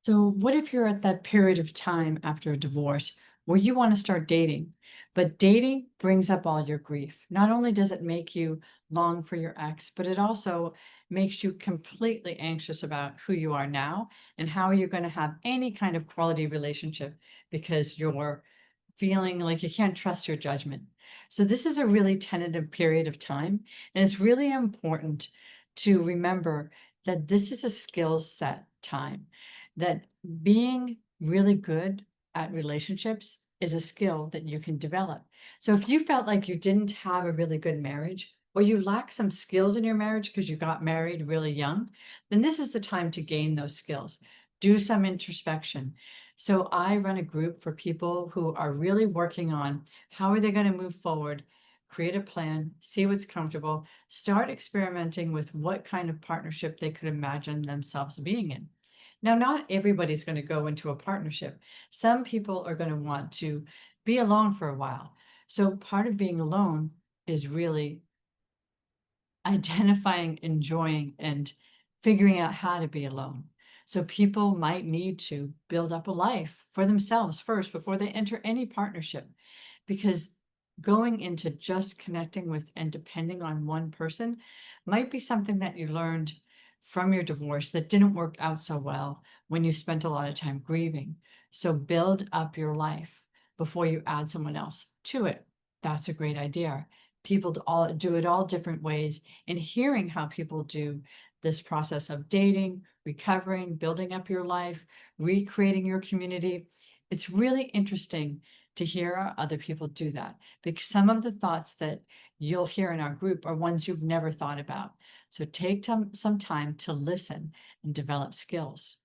So, what if you're at that period of time after a divorce where you want to start dating, but dating brings up all your grief? Not only does it make you long for your ex, but it also makes you completely anxious about who you are now and how you're going to have any kind of quality relationship because you're feeling like you can't trust your judgment. So, this is a really tentative period of time, and it's really important to remember that this is a skill set time, that being really good at relationships is a skill that you can develop. So if you felt like you didn't have a really good marriage, or you lack some skills in your marriage because you got married really young, then this is the time to gain those skills. Do some introspection. So I run a group for people who are really working on how are they going to move forward, create a plan, see what's comfortable, start experimenting with what kind of partnership they could imagine themselves being in. Now, not everybody's going to go into a partnership. Some people are going to want to be alone for a while. So, part of being alone is really identifying, enjoying, and figuring out how to be alone. So, people might need to build up a life for themselves first before they enter any partnership, because going into just connecting with and depending on one person might be something that you learned from your divorce that didn't work out so well when you spent a lot of time grieving. So build up your life before you add someone else to it. That's a great idea. People do it all different ways, and hearing how people do this process of dating, recovering, building up your life, recreating your community, it's really interesting to hear other people do that, because some of the thoughts that you'll hear in our group are ones you've never thought about. So take some time to listen and develop skills.